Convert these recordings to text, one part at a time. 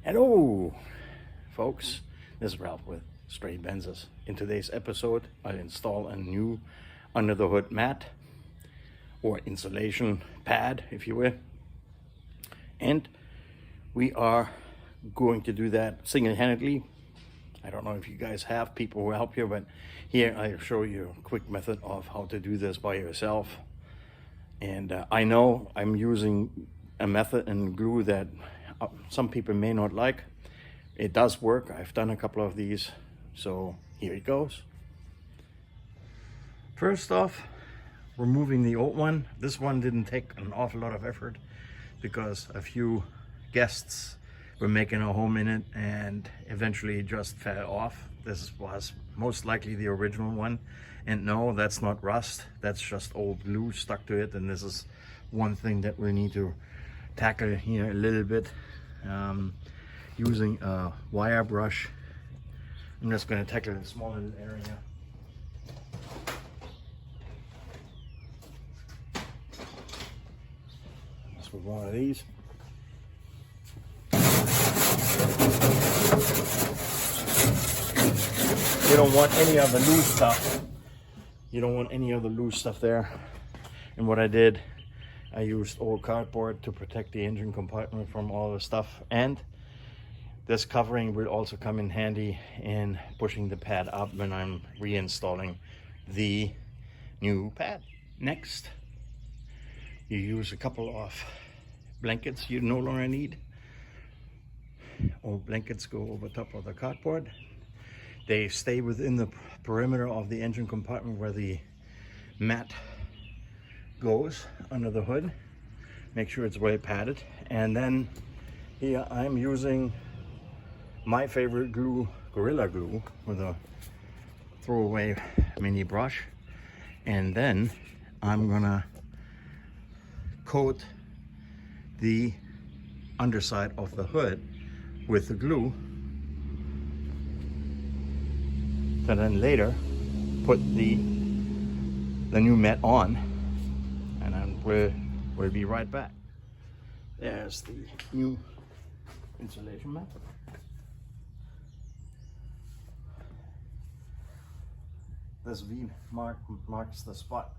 Hello, folks. This is Ralph with Straight Benzes. In today's episode, I'll install a new under the hood mat or insulation pad, if you will. And we are going to do that single-handedly. I don't know if you guys have people who help you, but here I'll show you a quick method of how to do this by yourself. And I know I'm using a method and glue that some people may not like. It does work. I've done a couple of these, so here it goes. First off, removing the old one. This one didn't take an awful lot of effort because a few guests were making a home in it and eventually it just fell off. This was most likely the original one, and no, that's not rust, that's just old glue stuck to it. And this is one thing that we need to tackle here a little bit, using a wire brush. I'm just going to tackle a small little area. Just with one of these. You don't want any of the loose stuff. You don't want any of the loose stuff there. And what I did, I used old cardboard to protect the engine compartment from all the stuff, and this covering will also come in handy in pushing the pad up when I'm reinstalling the new pad. Next, you use a couple of blankets you no longer need. Old blankets go over top of the cardboard. They stay within the perimeter of the engine compartment where the mat goes under the hood. Make sure it's well padded. And then here I'm using my favorite glue, Gorilla Glue, with a throwaway mini brush. And then I'm gonna coat the underside of the hood with the glue, to then later put the new mat on, and then we'll be right back. There's the new insulation mat. This V marks the spot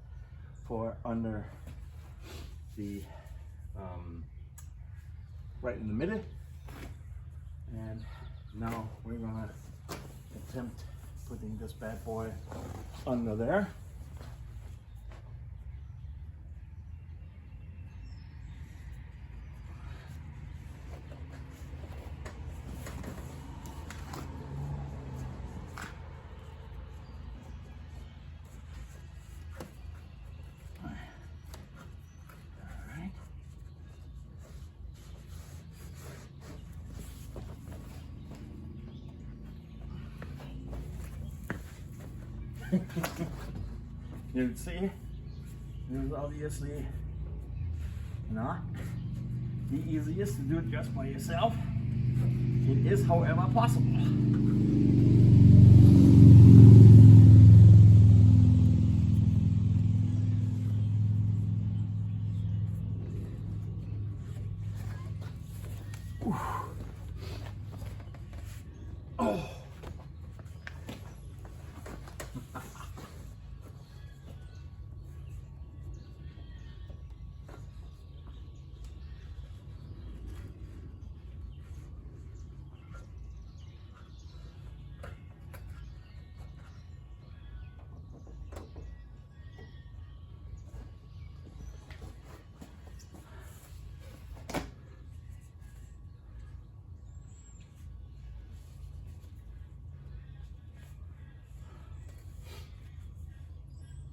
for under the right in the middle. And now we're gonna attempt putting this bad boy under there. You can see, this is obviously not the easiest to do it just by yourself. It is, however, possible. Oh.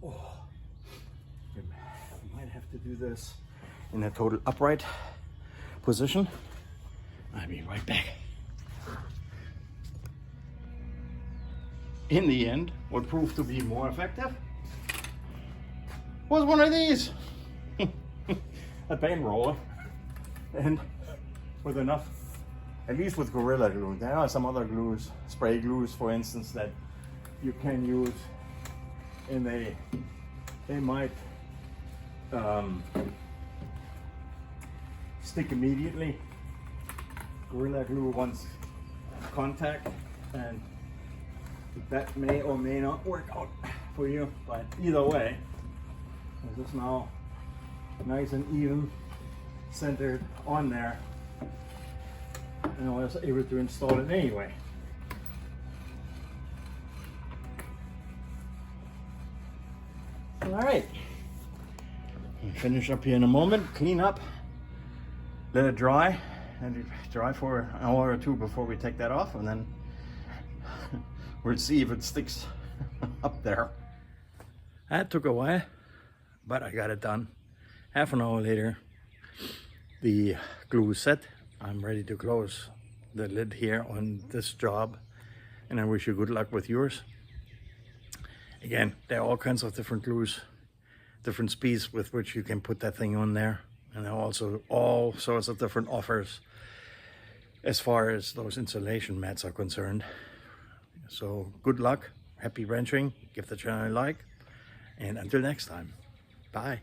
Oh, I might have to do this in a total upright position. I'll be right back. In the end, what proved to be more effective was one of these. A paint roller. And with enough, at least with Gorilla Glue. There are some other glues, spray glues for instance, that you can use, and they might stick immediately. Gorilla Glue wants contact, and that may or may not work out for you, but either way, this is now nice and even, centered on there, and I was able to install it anyway. All right, finish up here in a moment, clean up, let it dry, and dry for an hour or two before we take that off, and then we'll see if it sticks up there. That took a while, but I got it done. Half an hour later, the glue is set. I'm ready to close the lid here on this job, and I wish you good luck with yours. Again, there are all kinds of different glues, different speeds with which you can put that thing on there, and there are also all sorts of different offers as far as those insulation mats are concerned. So good luck, happy wrenching, give the channel a like, and until next time, bye.